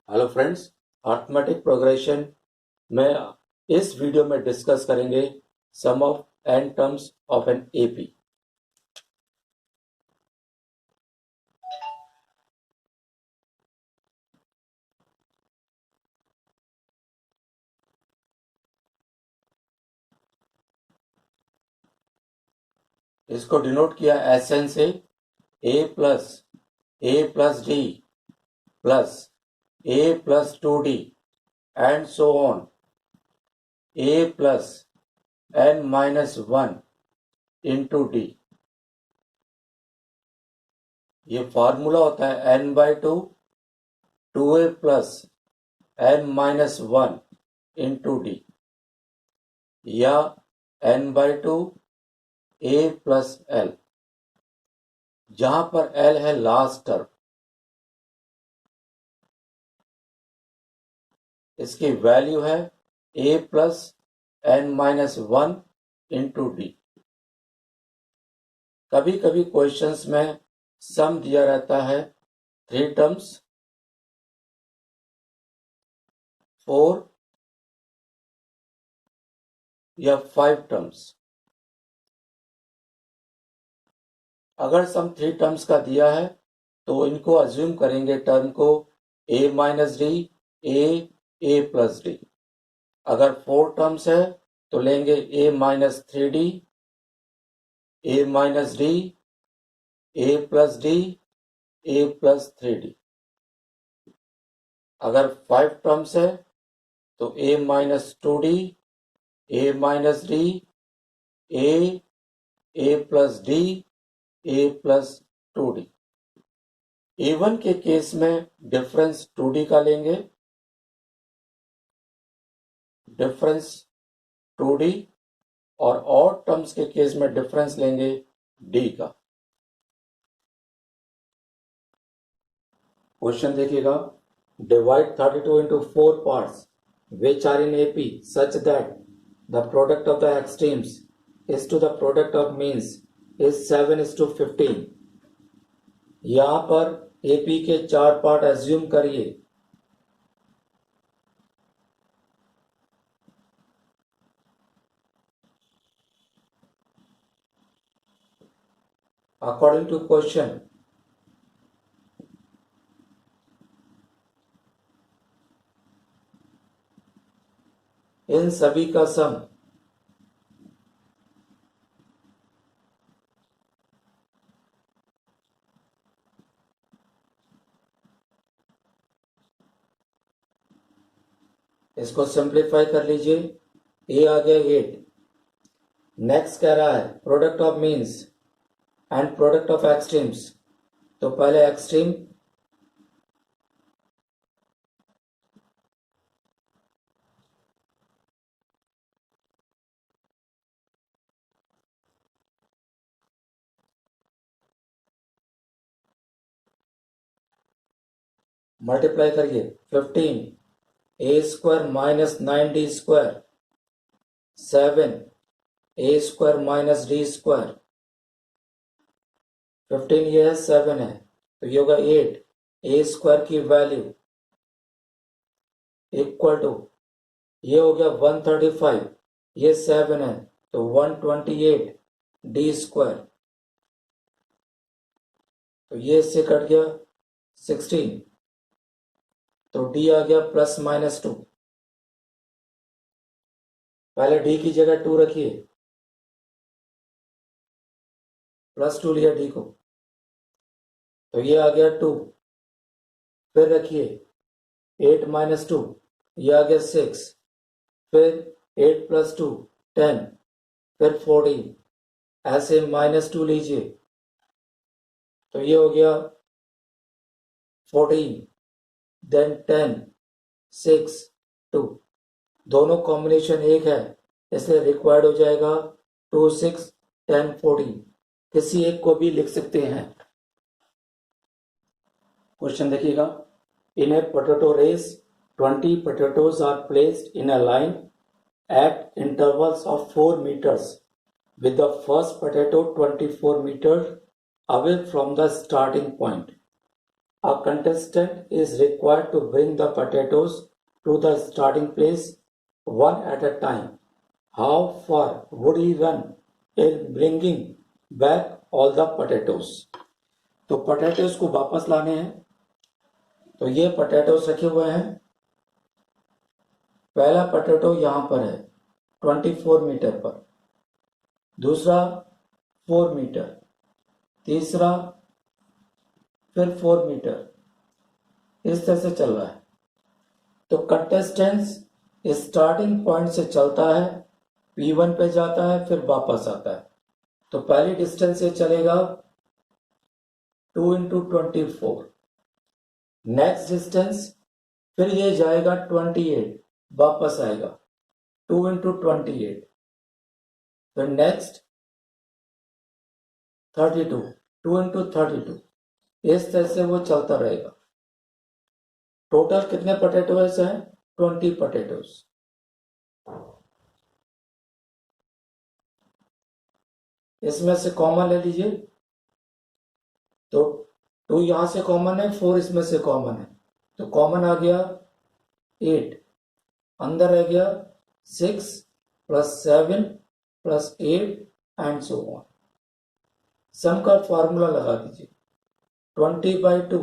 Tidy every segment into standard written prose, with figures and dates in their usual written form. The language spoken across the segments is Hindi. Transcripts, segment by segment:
हेलो फ्रेंड्स, अर्थमेटिक प्रोग्रेशन में इस वीडियो में डिस्कस करेंगे sum of n terms of n AP. इसको डिनोट किया एसएन से a plus d plus a+2d and so on a plus n-1 into d। ये फार्मूला होता है n/2 2a plus n-1 into d या n/2 a plus l, जहां पर l है लास्ट टर्म। इसकी वैल्यू है a plus n-1 into d। कभी कभी क्वेश्चंस में सम दिया रहता है 3 टर्म्स, 4 या 5 टर्म्स। अगर सम 3 टर्म्स का दिया है तो इनको अज्यूम करेंगे टर्म को a minus D a plus D. अगर 4 टर्म्स है तो लेंगे a minus 3d a minus D a plus D a plus 3d। अगर 5 टर्म्स है तो a minus 2d a minus D a plus D a plus 2d। Even के केस में डिफरेंस 2d का लेंगे, डिफरेंस 2d, और ऑड टर्म्स के केस में डिफरेंस लेंगे d का। क्वेश्चन देखिएगा, divide 32 into 4 parts which are in AP such that the product of the extremes is to the product of means is 7:15। यहां पर AP के 4 पार्ट एज्यूम करिए। अकॉर्डिंग टू क्वेश्चन इन सभी का सम इसको सिंप्लीफाई कर लीजिए। ए आ गया 8। नेक्स्ट कह रहा है product of means and product of extremes. तो पहले एक्सट्रीम मल्टीप्लाई करिए 15 a square minus 9d square 7 a square minus d square. 15 ये है 7 है तो ये होगा 8 a स्क्वायर की वैल्यू इक्वल टू ये हो गया 135, ये 7 है तो 128 d स्क्वायर। तो ये इससे कट गया 16 तो d आ गया +-2। पहले d की जगह 2 रखिए, +2 लिया d को तो ये आ गया 2। फिर रखिए 8 - 2 ये आ गया 6। फिर 8 + 2 10, फिर 14, ऐसे -2 लीजिए तो ये हो गया 14, देन 10 6 2। दोनों कॉम्बिनेशन एक है इसलिए रिक्वायर्ड हो जाएगा 2 6 10 14। किसी एक को भी लिख सकते हैं। क्वेश्चन देखिएगा, in a potato race 20 potatoes are placed in a line at intervals of 4 meters with the first potato 24 meters away from the starting point। A contestant is required to bring the potatoes to the starting place one at a time. How far would he run in bringing back all the potatoes? तो potatoes को वापस लाने हैं, तो ये potatoes रखे हुए हैं. पहला पोटैटो यहां पर है 24 मीटर पर, दूसरा 4 मीटर, तीसरा फिर 4 मीटर, इस तरह से चल रहा है. तो कंटेस्टेंट्स स्टार्टिंग पॉइंट से चलता है, P1 पे जाता है, फिर वापस आता है. तो पहली डिस्टेंस ये चलेगा 2 into 24. नेक्स्ट डिस्टेंस फिर ये जाएगा 28, वापस आएगा 2 into 28. फिर नेक्स्ट 32, 2 into 32. इस तरह से वो चलता रहेगा. टोटल कितने पोटैटोज हैं? 20 पोटैटोज. इसमें से कॉमन ले लीजिए, तो 2 यहां से कॉमन है, 4 इसमें से कॉमन है, तो कॉमन आ गया 8, अंदर रह गया 6 + 7 + 8 एंड सो ऑन. सम का फॉर्मूला लगा दीजिए. 20/2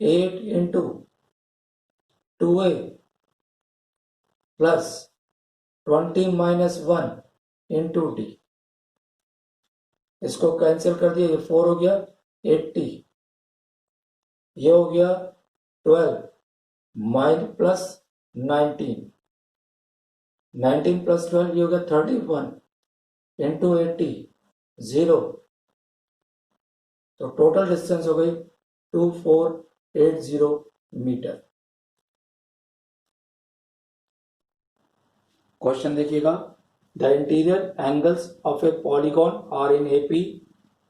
8 into 2a plus 20 minus 1 into d. इसको कैंसिल कर दिया, ये 4 हो गया 80, ये हो गया 12 प्लस 19, 19 प्लस 12 ये हो गया 31 इंटू 80 0. तो टोटल डिस्टेंस हो गई 2480 मीटर. क्वेश्चन देखिएगा. The interior angles of a polygon are in AP.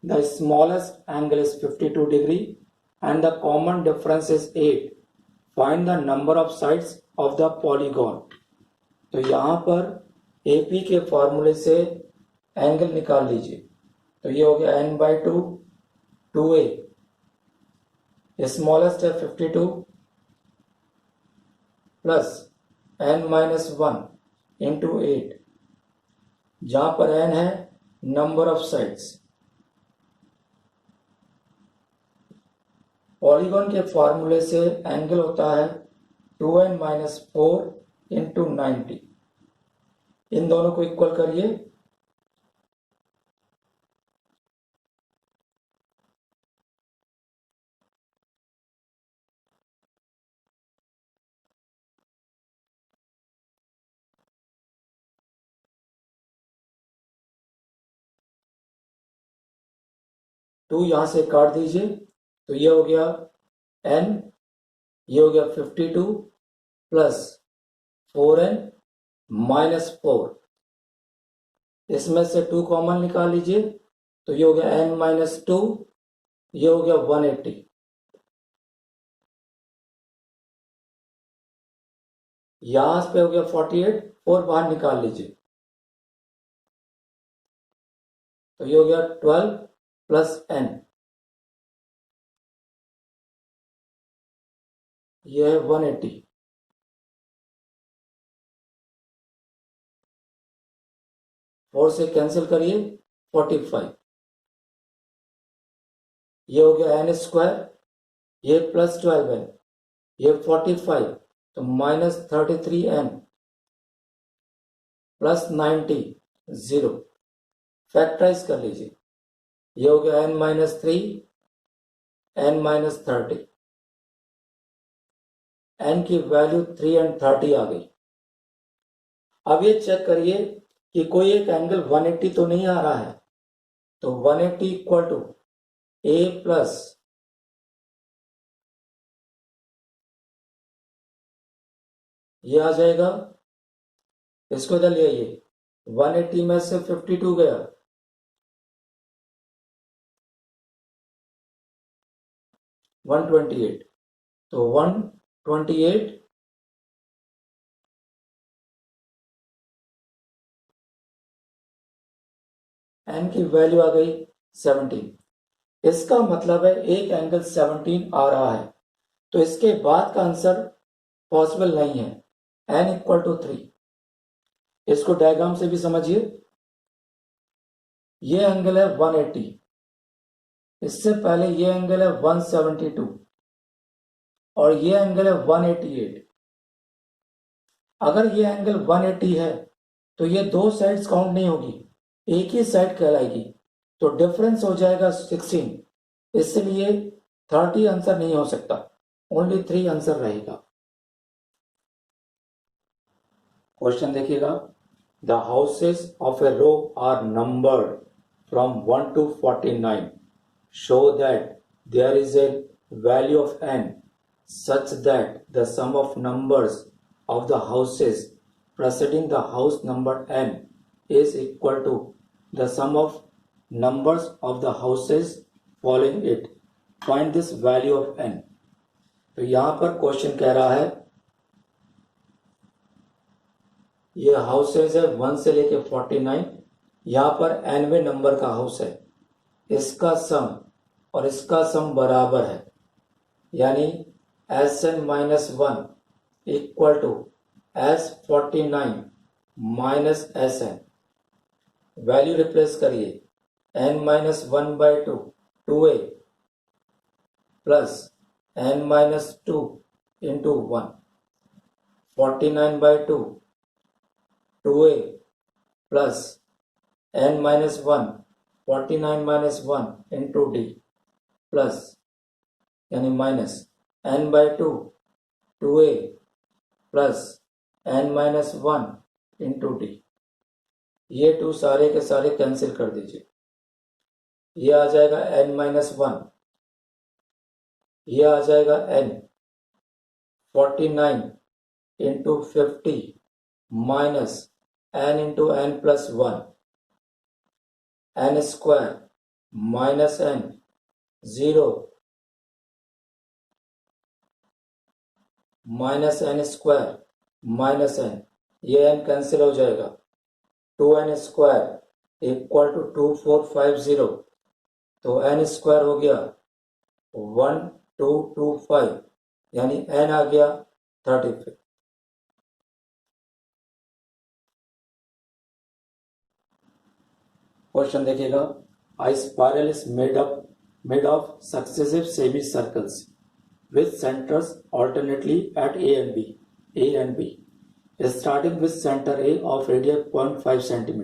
The smallest angle is 52 degree and the common difference is 8. Find the number of sides of the polygon. तो यहाँ पर AP के फॉर्मूले से एंगल निकाल लीजिए. तो ये हो गया n/2 2a, स्मॉलेस्ट है 52 प्लस n-1 इंटू 8, जहां पर n है नंबर ऑफ साइड्स. पॉलीगॉन के फॉर्मूले से एंगल होता है 2n-4 इंटू 90. इन दोनों को इक्वल करिए. टू यहां से काट दीजिए, तो ये हो गया n, ये हो गया 52 प्लस 4n माइनस 4. इसमें से 2 कॉमन निकाल लीजिए, तो ये हो गया n-2, ये हो गया 180. यहां पे हो गया 48, 4 बाहर निकाल लीजिए, तो ये हो गया 12 प्लस n, ये है 180. 4 से कैंसिल करिए 45, ये हो गया n², ये प्लस 12n, ये 45, तो -33n प्लस 90 0. फैक्टराइज कर लीजिए, ये हो गया n-3 n-30. n की वैल्यू 3 and 30 आ गई. अब ये चेक करिए कि कोई एक एंगल 180 तो नहीं आ रहा है. तो 180 इक्वल टू a प्लस ये आ जाएगा, इसको इधर ले आइए. 180 में से 52 गया, 128, तो 128 n की वैल्यू आ गई 17. इसका मतलब है एक एंगल 17 आ रहा है, तो इसके बाद का आंसर पॉसिबल नहीं है। n equal to 3। इसको डायग्राम से भी समझिए। ये एंगल है 180, इससे पहले ये एंगल है 172 और ये एंगल है 188। अगर ये एंगल 180 है तो ये दो साइड्स काउंट नहीं होगी, एक ही साइड कहलाएगी, तो डिफरेंस हो जाएगा 16। इसलिए 30 आंसर नहीं हो सकता, ओनली 3 आंसर रहेगा। क्वेश्चन देखिएगा, the houses of a row are numbered from 1 to 49. Show that there is a value of n such that the sum of numbers of the houses preceding the house number n is equal to the sum of numbers of the houses following it. Find this value of n. तो यहां पर क्वेश्चन कह रहा है, ये हाउसेज है 1 से लेके 49, यहां पर nवें नंबर का हाउस है, इसका सम और इसका सम बराबर है, यानी Sn minus 1 equal to S49 minus Sn। Value replace करिए, n minus 1/2 2a plus n minus 2 into 1, 49/2 2a plus n minus 1 49 minus 1 into d plus यानी minus n/2 2a plus n minus 1 into d. ये 2 सारे के सारे कैंसिल कर दीजिए, ये आ जाएगा n माइनस 1, ये आ जाएगा n 49 into 50 minus n into n plus 1 n square minus n 0 minus n square minus n, ये n कैंसिल हो जाएगा, 2n स्क्वायर इक्वल टू 2450, तो n स्क्वायर हो गया 1225, यानी n आ गया 35। क्वेश्चन देखिएगा, a spiral is made of successive semicircles with centers alternately at A and B, starting with center A of radius 0.5 cm,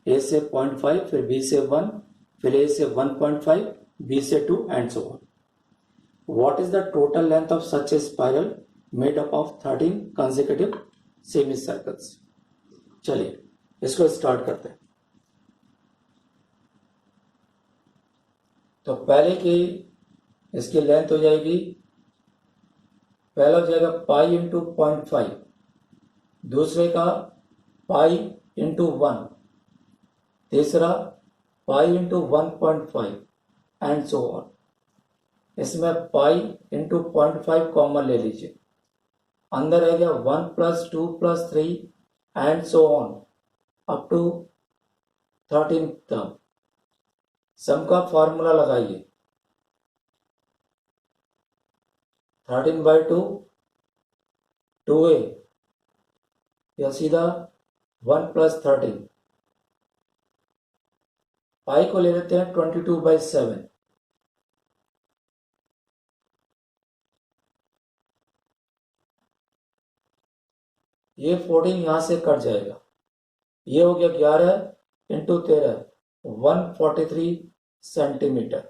A से 0.5, फिर B से 1, फिर A से 1.5, B से 2 and so on. What is the total length of such a spiral made up of 13 consecutive semicircles? चलिए इसको स्टार्ट करते हैं। तो पहले की इसकी लेंथ हो जाएगी, पहला हो जाएगा पाई इंटू 0.5, दूसरे का पाई इंटू 1, तीसरा pi into 1.5 and so on. इसमें पाई इंटू 0.5 कॉमन ले लीजिए, अंदर रह गया 1 plus 2 plus 3 and so on up to 13 term. Sum का फॉर्मूला लगाइए, 13/2 2a या सीधा 1 प्लस 13, पाई को ले लेते हैं 22/7, ये 14 यहां से कट जाएगा, ये हो गया 11 इंटू 13 143 सेंटीमीटर।